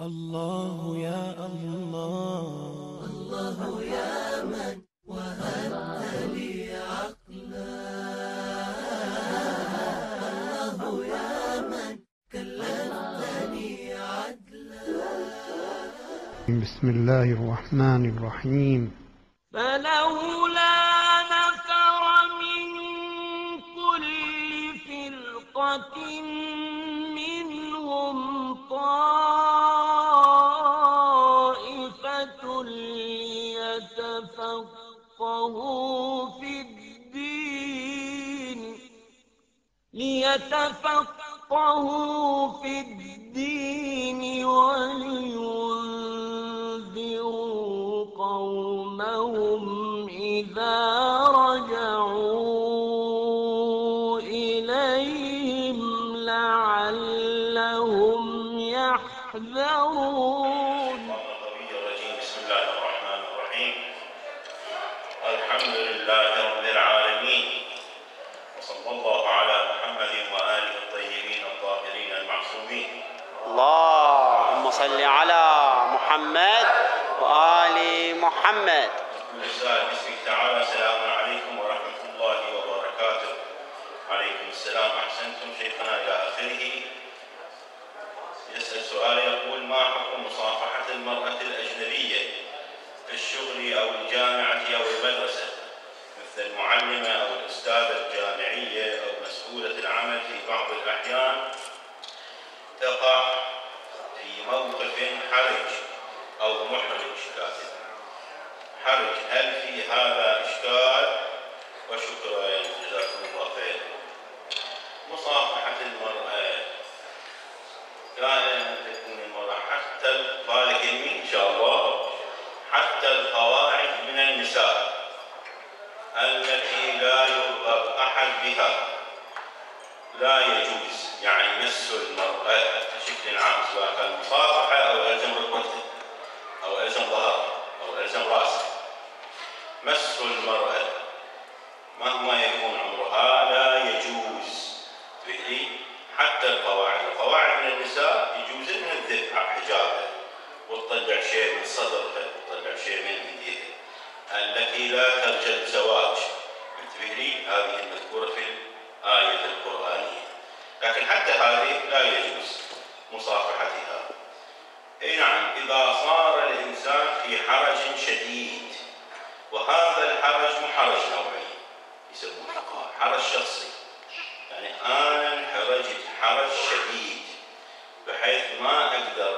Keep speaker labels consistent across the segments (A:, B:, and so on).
A: الله يا الله،
B: الله يا من وهبت لي عقلا، الله يا من كلفتني عدلا.
C: بسم الله الرحمن الرحيم.
B: فلولا نفر من كل فرقة منهم طائفة ليتفقهوا في الدين ولينذروا قومهم إذا رجعوا إليهم لعلهم يحذرون.
D: بسم الله الرحمن الرحيم. الحمد لله رب العالمين، وصلى الله على محمد وآله الطيبين الطاهرين المعصومين.
E: اللهم صل على محمد وآل محمد.
D: نسأل باسمك تعالى سلام عليكم ورحمة الله وبركاته. عليكم السلام. أحسنتم شيخنا إلى آخره. يسأل سؤال يقول: ما حكم مصافحة المرأة الأجنبية في الشغل أو الجامعة أو المدرسة، مثل المعلمة أو الأستاذة الجامعية أو مسؤولة العمل؟ في بعض الأحيان تقع في موقف حرج أو محرج. كاتب حرج، هل في هذا إشكال؟ وشكرا، جزاكم الله خير. مصافحة المرأة دائما تكون المرأة حتى بالك يمين إن شاء الله، حتى القواعد من النساء التي لا يرغب أحد بها لا يجوز، يعني مس المرأة بشكل عام، سواء كان مصافحة أو ألزم ركبته أو ألزم ظهره أو ألزم رأسه. مس المرأة مهما يكون عمرها لا يجوز به، حتى القواعد من النساء يجوز لها الذب على حجابها وتطلع شيء من صدرها وتطلع شيء من ايديها، التي لا ترجى الزواج، انتبه لي، هذه المذكورة في الآية القرآنية. لكن حتى هذه لا يجوز مصافحتها. اي نعم، إذا صار الإنسان في حرج شديد، وهذا الحرج مو حرج نوعي، يسمونه حرج شخصي، يعني أنا انحرجت حرج شديد بحيث ما أقدر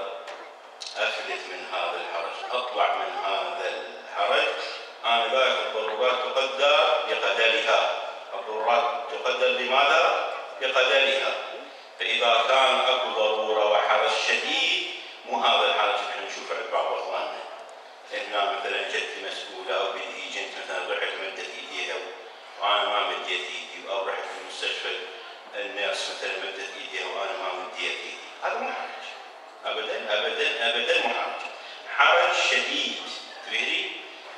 D: أفلت من هذا الحرج، أطلع من هذا الحرج. أنا ذاك الضرورات تقدر بقدرها. الضرورات تقدر لماذا؟ بقدرها. فإذا كان أكو ضرورة وحرج شديد، مو هذا الحرج اللي احنا نشوفه عند بعض إخواننا. هنا مثلا جدتي مسؤولة أو بدي جنت مثلا رحت مدت إيديها وأنا ما مديت إيدي، أو رحت في المستشفى الناس مثلا مدت إيديها وأنا ما مديت إيدي، هذا مو حرج أبدا أبدا أبدا، مو حرج. حرج شديد، تدري،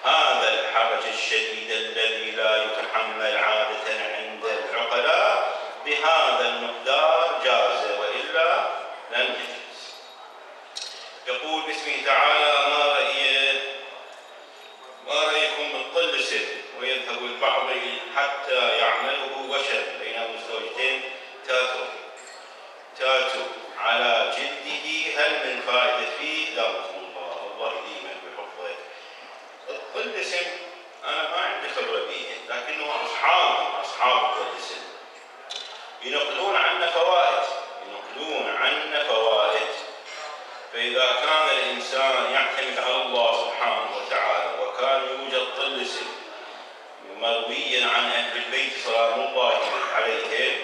D: هذا الحرج الشديد الذي لا يتحمل عادة عند العقلاء بهذا المقدار جاز، وإلا لم يجوز. يقول باسمه تعالى: ما رأيكم بالطلسم ويذهب البعض حتى يعمله وشم بين مزدوجتين تاتو على جلده، هل من فائدة فيه؟ دامكم الله يديمك بحفظه. الطلسم أنا ما عندي خبرة به، لكنه أصحاب الطلسم ينقلون عنا فوائد. فإذا كان الإنسان يعتمد على الله سبحانه وتعالى، وكان يوجد طلسم مرويا عن أهل البيت سلام الله عليهم،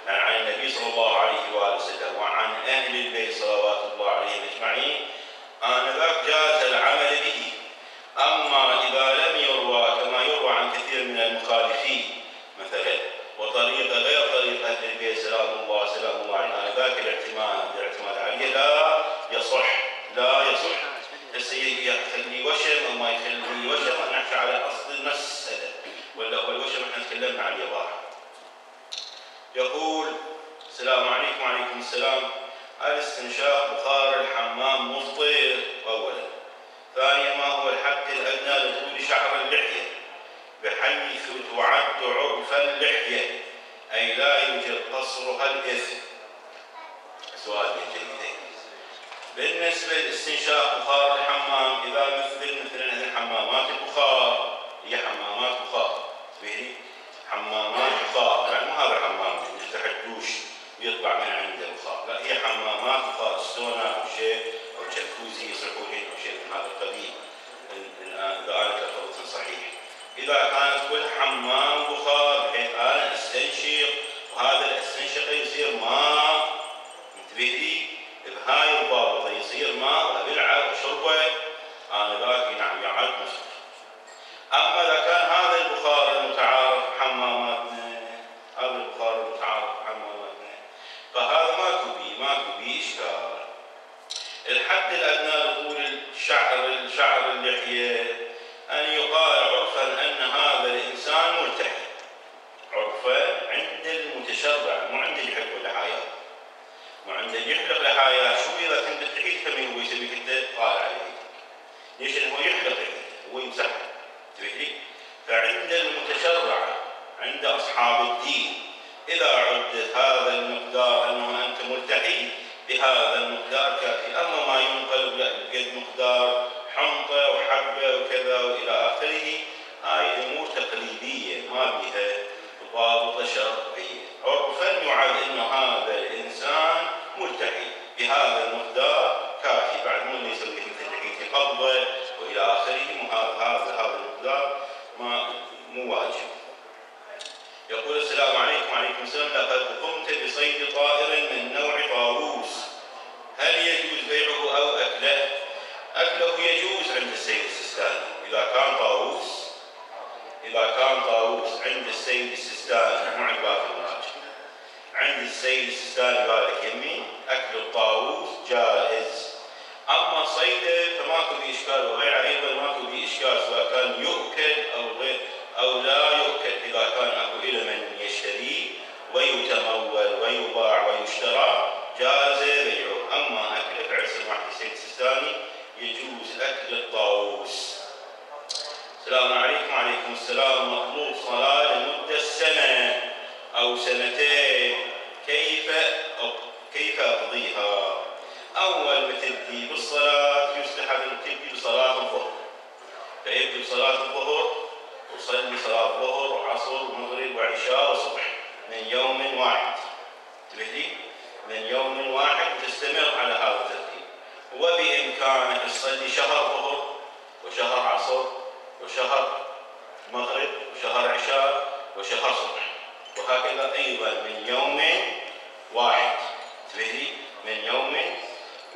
D: عن النبي صلى الله عليه وآله وسلم وعن أهل البيت صلوات الله عليهم أجمعين، آنذاك جاز العمل به. أما إذا لم يروى كما يروى عن كثير من المخالفين مثلا، وطريقة غير طريقة أهل البيت سلام الله عليه، آنذاك الاعتماد عليه لا يصح. يخلي وشم أو ما يخلي وشم، نحكي على أصل المسألة، ولا هو الوشم احنا تكلمنا عن الإيضاح. يقول: السلام عليكم. وعليكم السلام. الاستنشاق بخار الحمام الحمام مفطر أولا. ثانيا، ما هو الحد الأدنى لطول شعر اللحية بحيث تعد عرف اللحية أي لا يوجد قصرها الإثم؟ سؤال جيد. بالنسبة لاستنشاق بخار الحمام، إذا مثلا هذه حمامات البخار، هي حمامات بخار، تبيني حمامات بخار، يعني مو هذا حمام يفتح الدوش ويطلع من عنده بخار، لا هي حمامات بخار، سونا أو شيء أو جاكوزي يصلحون أو شيء من هذا القبيل، إذا أنا تلفظت صحيح. إذا كانت كل حمام بخار بحيث أنا أستنشق وهذا الاستنشاق يصير ماء، انتبه لي بهاي الضابطة، يصير ماء وأبلعه وأشربه، أنا ذاك نعم يعد مسكر. أما إذا كان هذا البخار المتعارف حماماتنا، هذا البخار المتعارف حماماتنا، فهذا ماكو بيه إشكال. الحد الأدنى لطول شعر اللحية أن يقال عرفا أن هذا الإنسان ملتحي، عرفا عند المتشرع، مو عند اللي يحلق لحاياه، مو عند اللي يحلق لحاياه. شو إذا كنت تحيد كم هو يسوي كده طالع عليه؟ ليش؟ لأنه هو يحلق هو يمسحها، تبي؟ فعند المتشرع عند أصحاب الدين إذا عد هذا المقدار أنه أنت ملتحي بهذا المقدار كافي. أما ما ينقل بقد مقدار حنطة وحبة وكذا وإلى آخره، هاي أمور تقليدية ما بها ضابطة شرعية. عرفا يعد أنه هذا الإنسان ملتحي بهذا المقدار كافي، بعد مو اللي يسوي مثل لحية قبضة وإلى آخره، هذا المقدار مو واجب. يقول السلام عليكم. وعليكم السلام. لقد قمت بصيد طائر من نوع طاووس، هل يجوز بيعه أو أكله؟ أكله يجوز عند السيد السيستاني إذا كان طاووس عند السيد السيستاني، مو عند باقي المراجع. عند السيد السيستاني بارك يمين أكل الطاووس جائز. أما صيده فماكو به إشكال، وغير أيضا ماكو به إشكال سواء كان يؤكل أو لا يؤكل، إذا كان أكو إلى من يشتريه ويتمول ويباع ويشترى جاز بيعه. أما أكله فعل سماحة السيد السيستاني يجوز أكل الطاووس. السلام عليكم. وعليكم السلام. مطلوب صلاة لمدة سنة أو سنتين، كيف أقضيها؟ أول ما تبدي بالصلاة يستحب أن تبدي بصلاة الظهر، فيبدي بصلاة الظهر وصلي صلاة الظهر وعصر ومغرب وعشاء وصبح من يوم واحد، تبهلي من يوم واحد وتستمر على هذا الترتيب. وبإمكانك تصلي شهر ظهر وشهر عصر وشهر مغرب وشهر عشاء وشهر صبح، وهكذا أيضا من يوم واحد، تبهلي من يوم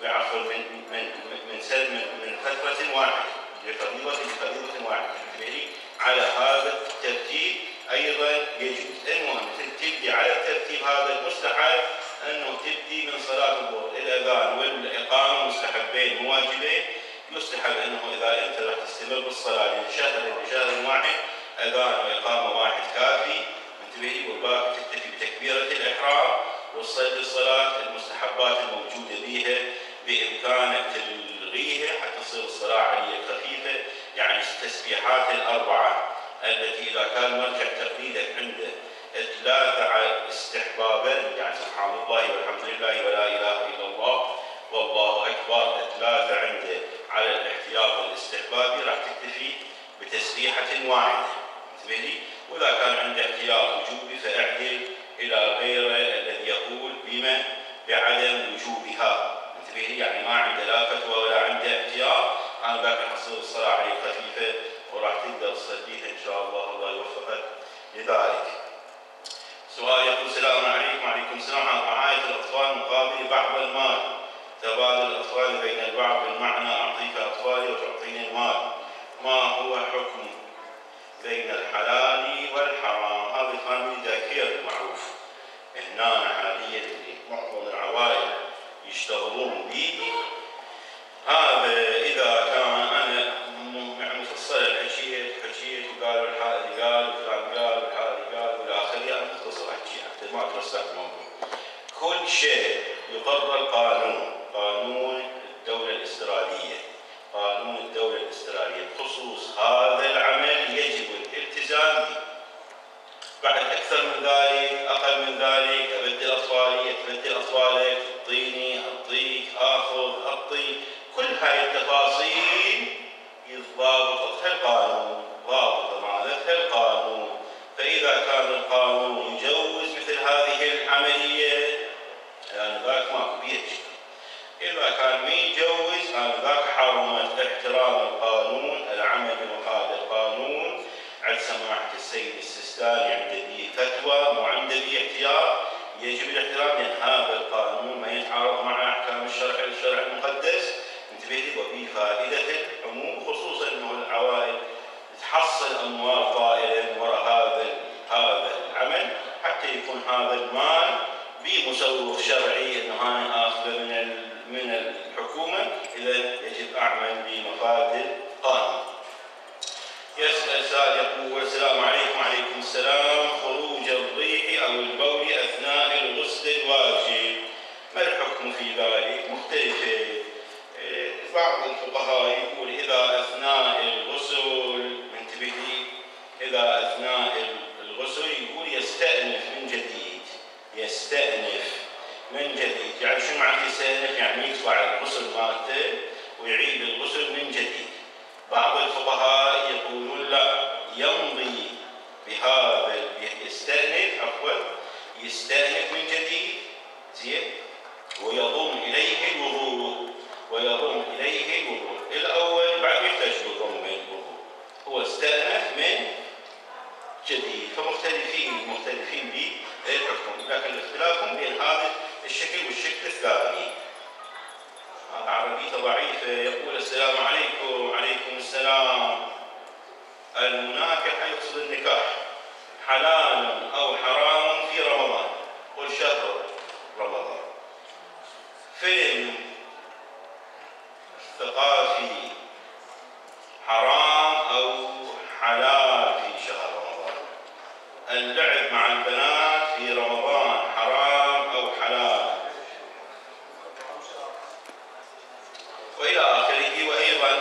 D: عفوا من فترة واحدة بفريضة واحدة، تبهلي على هذا الترتيب أيضا يجوز. المهم تبدي على الترتيب هذا المستحب، أنه تبدي من صلاة الظهر. الأذان والإقامة مستحبين مواجبين، يستحب أنه إذا أنت راح تستمر بالصلاة لشهر واحد أذان وإقامة واحد كافي، انتبهي، والباقي تكتفي بتكبيرة الإحرام وتصلي الصلاة المستحبات الموجودة بها، بإمكانك تلغيها حتى تصير الصلاة عليها خفيفة، يعني التسبيحات الأربعة التي إذا كان مرجع تقليدك عنده 3 استحبابا، يعني سبحان الله والحمد لله ولا إله إلا الله والله أكبر 3 عنده على الاحتياط الاستحبابي، راح تكتفي بتسبيحة واحدة، انتبه لي. وإذا كان عنده احتياط وجوبي فأعدل إلى غيره الذي يقول بعدم وجوبها، انتبه لي، يعني ما عنده لا فتوى ولا عنده احتياط، أنا ذاك حصل الصلاة عليه خفيفة وراح تقدر تصليها إن شاء الله، الله يوفقك لذلك. سؤال يقول السلام عليكم. وعليكم السلام. عن رعاية الأطفال مقابل بعض المال، تبادل الأطفال بين البعض بالمعنى أعطيك أطفالي وتعطيني المال، ما هو حكم بين الحلال والحرام؟ هذا الفاميلي ذاكير المعروف هنا حاليا اللي معظم العوائل يشتغلون به. هذا إذا كان أنا مفصل حكيت وقالوا الحائل قال وفلان قال والحائل قال والى آخره، أنا مختصر أحكي حتى ما توسع الموضوع. كل شيء يقرر قانون يعني بخصوص هذا العمل يجب الالتزام به. بعد أكثر من ذلك أقل من ذلك أبدل أطفالي، تبدل أطفالك، تعطيني، أعطيك، آخذ، أعطي، كل هاي التفاصيل ضابطتها القانون، ضابط ضمانتها القانون. فإذا كان القانون يجوز مثل هذه العملية آنذاك ماكو بيها إشكال. إذا كان ما يجوز آنذاك حرمت احترام القانون، العمل بمقاصد القانون. عند سماحة السيد السيستاني عنده به فتوى، مو عنده به اختيار، يجب الاحترام لأن هذا القانون ما يتعارض مع أحكام الشرع المقدس. انتبه لي، وفي فائدة العموم، خصوصا أنه العوائل تحصل أموال طائلة من وراء هذا العمل، حتى يكون هذا المال بمسوغ شرعي أنه أنا آخذه من الحكومة. إذا يجب أعمل بمفاد القانون. يسأل سائل يقول: السلام عليكم. وعليكم السلام. خروج الريح أو البول أثناء الغسل الواجب، ما الحكم في ذلك؟ مختلفة. بعض الفقهاء يقول إذا أثناء الغسل، انتبه لي، إذا أثناء الغسل يقول يستأنف من جديد، يستأنف من جديد. يعني شو معنى يستأنف؟ يعني يطلع الغسل مالته ويعيد الغسل من جديد. بعض الفقهاء يقولون لا، يمضي بهذا، يستأنف من جديد، زين، ويضم إليه الوضوء، الأول بعد يحتاج يضم الوضوء، هو استأنف من جديد. فمختلفين بالحكم، لكن اختلافهم بين هذا الشكل والشكل الثاني. هذا عربيته ضعيفة. يقول: السلام عليكم. وعليكم السلام. المناكح يقصد النكاح، حلال أو حرام في رمضان؟ قل شهر رمضان. فيلم ثقافي حرام أو حلال في شهر رمضان؟ اللعب مع البنات في رمضان حرام أو حلال؟ وإلى آخره. وأيضا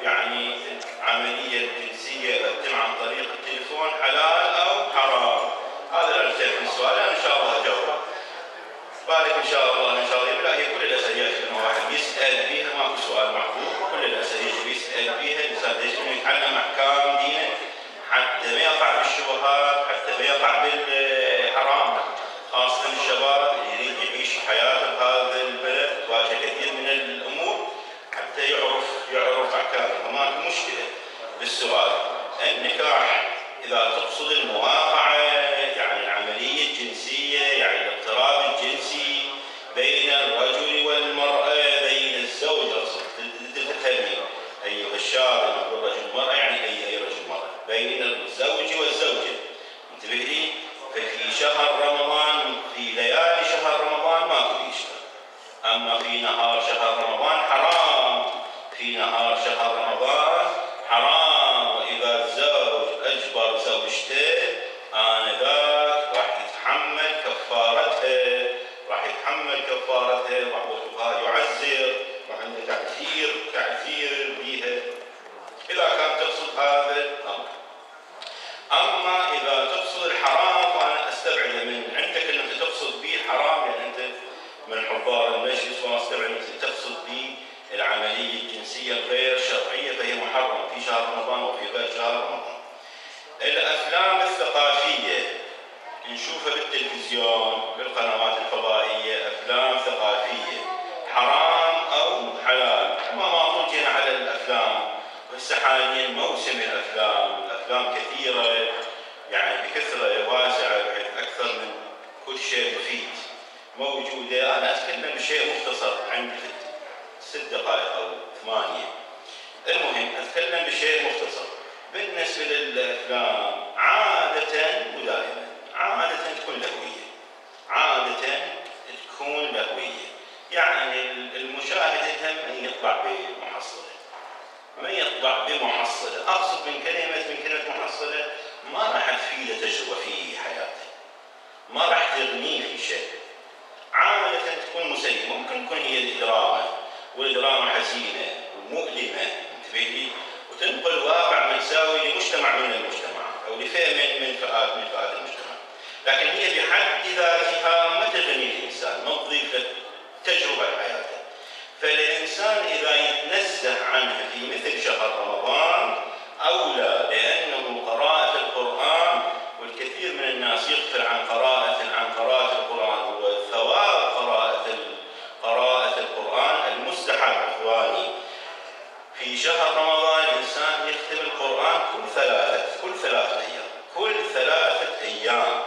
D: يعني عملية جنسية تتم عن طريق التليفون حلال أو حرام؟ هذا الأمثلة من السؤال، أنا إن شاء الله أجاوب. بالك إن شاء الله لا، هي كل الأسئلة إنه واحد يسأل بيها، ماكو سؤال محدود، كل الأسئلة يسأل بيها الإنسان ليش إنه يتعلم أحكام دينه حتى ما يقع بالشبهات، حتى ما يقع بالحرام. خاصة الشباب اللي يريد يعيش حياته بهذا البلد، تواجه كثير من الأمور حتى يعرف أحكامه. فماكو مشكلة بالسؤال. النكاح إذا تقصد المواقعة، يعني العملية الجنسية، يعني الاقتراب الجنسي بين الرجل والمرأة، بين الزوج، تفهمي أيها الشاب، نقول رجل مرأة يعني أي رجل مرأة، بين الزوج والزوجة، انتبه لي. ففي شهر رمضان، في ليالي شهر رمضان ماكو إشكال، أما في نهار شهر رمضان حرام، في نهار شهر رمضان حرام. وإذا الزوج أجبر زوجته آنذاك راح يتحمل كفارتها، بعض الفقهاء يعزر، وعنده تعزير بها إذا كان تقصد هذا الأمر. أما إذا تقصد الحرام فأنا أستبعد من عندك أن أنت تقصد به حرام، لأن أنت من حضار المجلس، وأنا أستبعد أن أنت تقصد به العملية الجنسية الغير شرعية، فهي محرمة في شهر رمضان وفي غير شهر رمضان. الأفلام الثقافية نشوفها بالتلفزيون بالقنوات الفضائية، أفلام ثقافية حرام أو حلال؟ ما طلجنا على الأفلام، وهسه حاليا موسم الأفلام كثيرة، يعني بكثرة واسعة، بحيث أكثر من كل شيء مفيد موجودة. أنا أتكلم بشيء مختصر، عندي 6 دقائق أو 8. المهم أتكلم بشيء مختصر. بالنسبة للأفلام عادة ودائما تكون لهوية، يعني المشاهد هم من يطلع بمحصلة، أقصد من كلمة محصلة ما راح تفيده تجربة في حياته، ما راح تغنيه في شيء. عادة تكون مسلمة، ممكن تكون هي الدراما، والدراما حزينة ومؤلمة، انتبه لي، وتنقل واقع مأساوي لمجتمع من المجتمعات أو لفئة من فئات المجتمع، لكن هي بحد ذاتها ما تغني الإنسان، ما تضيف له تجربة لحياته. فالإنسان إذا يتنزه عنها في مثل شهر رمضان أولى، لأنه قراءة القرآن، والكثير من الناس يغفل عن قراءة القرآن وثواب قراءة القرآن المستحب. إخواني، في شهر رمضان الإنسان يختم القرآن كل ثلاثة أيام،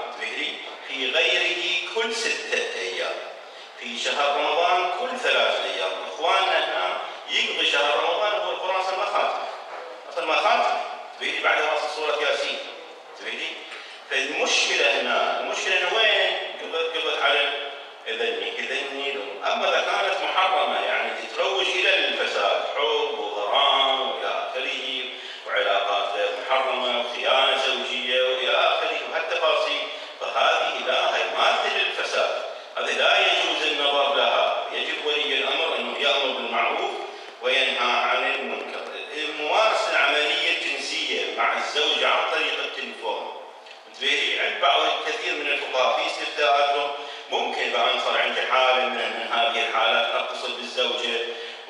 D: في غيره كل 6 أيام. في شهر رمضان كل 3 أيام. إخواننا هنا يقضي شهر رمضان وهو القرآن أصلا ما خاتمه بعد وصل سورة ياسين. فالمشكلة هنا وين قضت على إذني. أما إذا كانت محرمة يعني تتروج إلى الفساد، حب وغرام وإلى آخره، وعلاقات غير محرمة وخيانة زوجية وإلى آخره وهالتفاصيل، فهذه لا، هي مادة للفساد، هذه لا يجوز النظر لها. يجب ولي الأمر أنه يأمر بالمعروف وينهى عن المنكر. ممارسة العملية الجنسية مع الزوجة عن طريق التليفون، عند بعض الكثير من الفقهاء في استفتاءاتهم ممكن بأن صار عندي حالة من هذه الحالات أتصل بالزوجة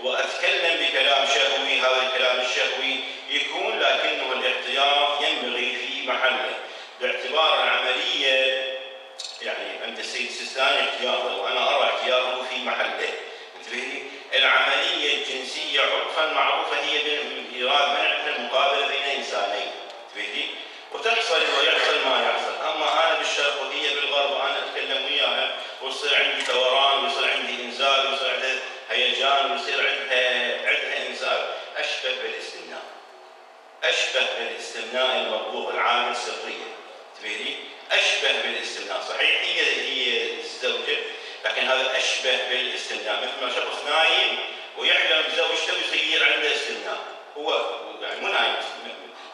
D: وأتكلم بكلام شهوي، هذا الكلام الشهوي يكون لكنه الاحتياط ينبغي في محله، باعتبار العملية يعني عند السيد السيستاني احتياطه، وأنا أرى احتياطه في محله. العملية الجنسية عرفا معروفة هي بإيراد منع المقابلة بين إنسانين، وتحصل ويحصل ما يحصل. أما أنا بالشرق وهي بالغرب وأنا أتكلم وياها ويصير عندي ثوران ويصير عندي إنزال ويصير عندها هيجان ويصير عندها إنزال، أشبه بالاستمناء المطبوخ العامل سريا. أشبه بالاستمناء، صحيح هي الزوجة، لكن هذا أشبه بالاستمناء، مثل ما شخص نايم ويحلم بزوجته ويصير عنده استمناء، هو يعني مو نايم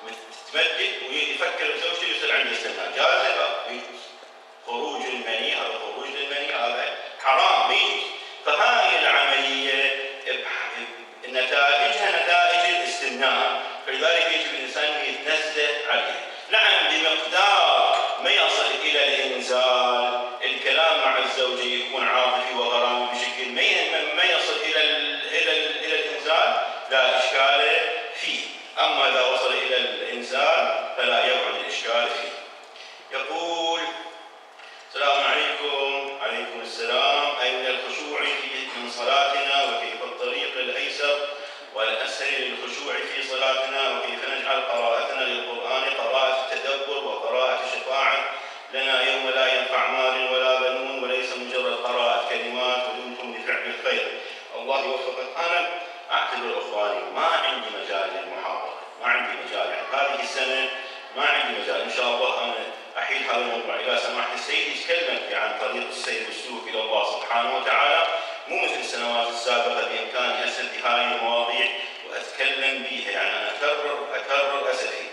D: متمدد ويفكر بزوجته ويصير عنده استمناء، جائز لا؟ خروج المني، هذا خروج للمني، هذا حرام يجوز. فهذه العملية نتائجها نتائج الاستمناء، فلذلك يجب الإنسان أن يتنزه عليها. نعم بمقدار ما يصل إلى الإنزال، الكلام مع الزوجة يكون عاطفي وغرامي بشكل ما يصل إلى الإنزال لا إشكال فيه. أما إذا وصل إلى الإنزال فلا يبعد الإشكال فيه. يقول: السلام عليكم. عليكم السلام. أين الخشوع من صلاتنا، وكيف الطريق الأيسر والأسهل للخشوع في صلاتنا، وكيف نجعل قراءتنا للقرآن قراءة تدبر وقراءة شفاعة لنا يوم لا ينفع مال ولا بنون، وليس مجرد قراءة كلمات ودمتم لفعل الخير. الله يوفقك. أنا أعتبر إخواني ما عندي مجال للمحاضرة، ما عندي مجال، يعني هذه السنة ما عندي مجال. إن شاء الله أنا أحيل هذا الموضوع إذا سمحت السيد يتكلم عن طريق السير والسلوك إلى الله سبحانه وتعالى، مو مثل السنوات السابقة بإمكاني أسأل بهذه المواضيع وأتكلم بها. يعني أنا أكرر أسئلة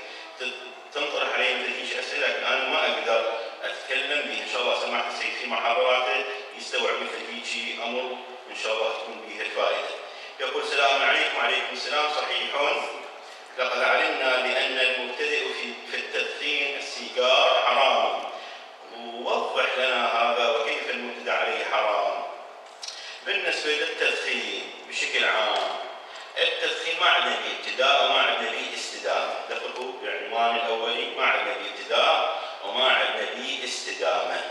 D: تنطرح علي مثل هيك أسئلة، لكن أنا ما أقدر أتكلم بها. إن شاء الله سمحت السيد في محاضراته يستوعب مثل هيك أمر إن شاء الله تكون به الفائدة. يقول: السلام عليكم. وعليكم السلام. صحيح، لقد علمنا بأن المبتدئ في التدخين السيجار حرام، ووضح لنا هذا، وكيف المبتدأ عليه حرام. بالنسبة للتدخين بشكل عام، التدخين ما عندنا به ابتداء وما عندنا به استدامة. دخلوا بالعنوان الأولي، ما عندنا به ابتداء وما عندنا به استدامة.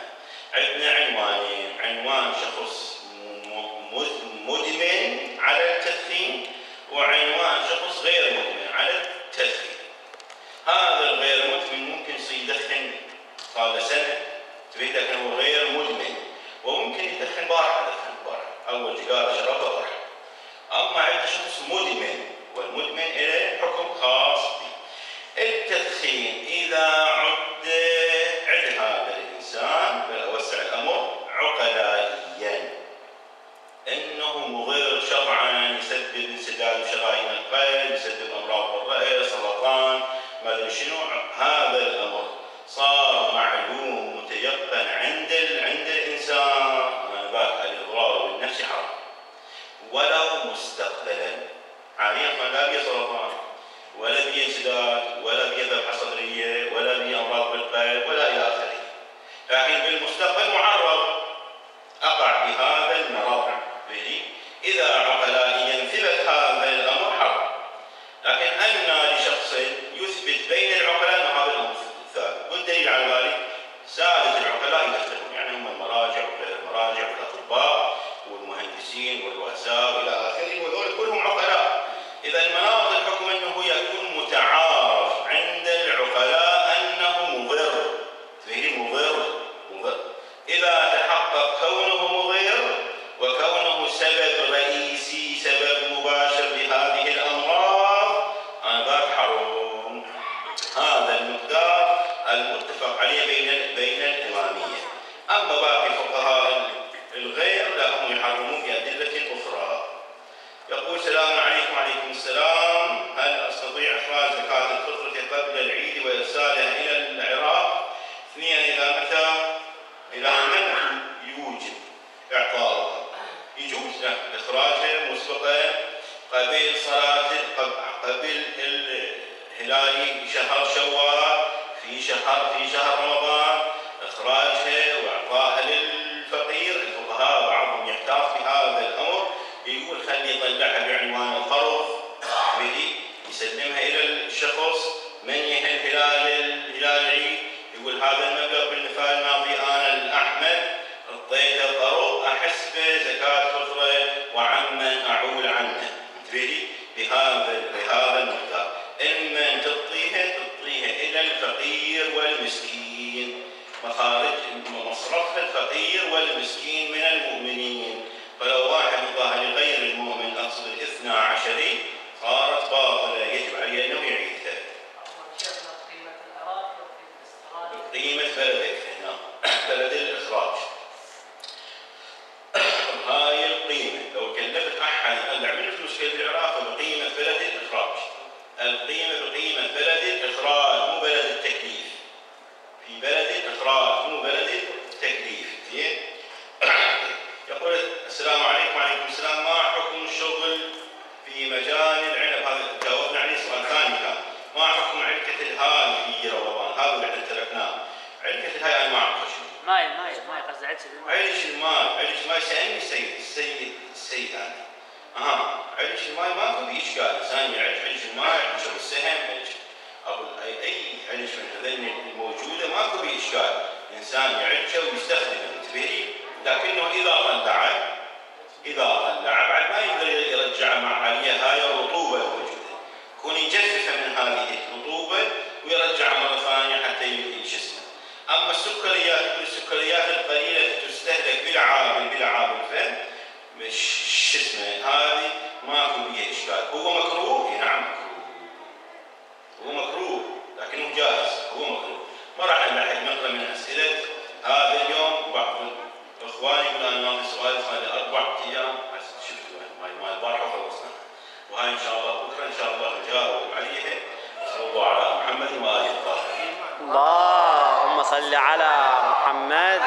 D: عندنا عنوانين: عنوان شخص مدمن على التدخين، وعنوان شخص غير مدمن على التدخين. هذا الغير مدمن ممكن يدخن صار له سنة، لكن هو غير مدمن، وممكن يدخن بارحة، أول سيجارة شربها بارحة. أما عند شخص مدمن، والمدمن له حكم خاص به. التدخين إذا عد هذا الإنسان بالأوسع الأمر عقلائيا إنه مضر شرعا، يسبب انسداد شرايين القلب، يسبب أمراض الرئة، سرطان، ما أدري شنو. هذا الأمر صار معلوم متيقن عند الإنسان، الإضرار بالنفس حرام ولو مستقبلا. حاليا ما لا سرطان، ولا بي انسداد ولا بي ذبحة صدرية ولا بي أمراض بالقلب ولا إلى آخره، لكن بالمستقبل معرض أقع بهذا المرض به إذا عقلائيا ثبت هذا الأمر حرام. لكن أن لشخص يثبت بين العقلاء أن هذا الأمر ثابت، والدليل على ذلك سادة العقلاء يختلفون، يعني هم المراجع وغير المراجع والأطباء والمهندسين والرؤساء وإلى آخره، وذول كلهم عقلاء. إذا المناط الحكم أنه يكون متعارف عند العقلاء أنه مضر، فيه مضر. إذا تحقق كونه مضر وكونه سبب رئيسي سبب مباشر لهذه الأمراض آنذاك حرام. هذا المقدار المتفق عليه بين الإمامية. أما باقي الفقهاء الغير لهم يحرمون بأدلة أخرى. يقول السلام عليكم. وعليكم السلام. هل أستطيع إخراج زكاة الفطر قبل العيد وإرسالها إلى العراق؟ اثنين، إلى من يوجب إعطائها؟ يجوز له إخراجها مسبقا قبل صلاة قبل الهلال شهر شوال في شهر رمضان، إخراجها وإعطائها للفقير. الفقهاء بعضهم يحتاط في هذا الأمر، يقول خلي يطلعها بعنوان القرض به، يسلمها إلى الشخص من يهل هلال العيد، يقول هذا المبلغ بالمثال الماضي أنا الأحمد أعطيته قرض أحسبه زكاة فطرة وعمن أعول عنه، تريدي بهذا المقدار. إما أن تعطيها إلى الفقير والمسكين، مخارج مصرف الفقير والمسكين من المؤمنين. فلو واحد ظاهر لغير المؤمن أقصد الاثنى عشري صارت باطلة، يجب عليه أنه يعيدها. قيمة بلدك هنا بلد الإخراج، هاي القيمة لو كلفت أحد يطلع من فلوس في العراق بقيمة بلد الإخراج. القيمة بقيمة بلد الإخراج مو بلد التكليف، في بلد الإخراج مو بلد التكليف. يقول السلام عليكم. وعليكم السلام. ما حكم الشغل في مجال العنب؟ هذا جاوبنا عليه سؤال ثاني كان. ما حكم علكة الهاي في رمضان؟ هذا اللي احنا تركناه. علكة الهاي انا ما اعرف شنو.
E: ماي قصدي
D: علش الماي سألني السيد انا. علش الماي ماكو بإشكال، الانسان يعرف علش الماي، علش السهم، علش اي علش من هذين الموجوده ماكو بإشكال، الانسان يعرفه ويستخدمه انتبهي. لكنه اذا طلع بعد ما يقدر يرجع مع عليه هاي الرطوبه الموجوده، يكون يجفف من هذه الرطوبه ويرجع مره ثانيه حتى يشسمه. اما السكريات القليله تستهلك بلعاب الفم هذه ماكو بها اشكال. هو مكروه؟ نعم مكروه لكنه جائز. هو مكروه. ما راح نقرا من اسئله هذا اليوم. بعض اخواني يقول انا ناطي سؤال صار 4 ايام شفتوا ما البارحه وخلصنا، وهاي ان شاء الله بكره ان شاء الله نجاوب عليها. صلى الله على محمد واله الطاهرين.
E: اللهم صل على محمد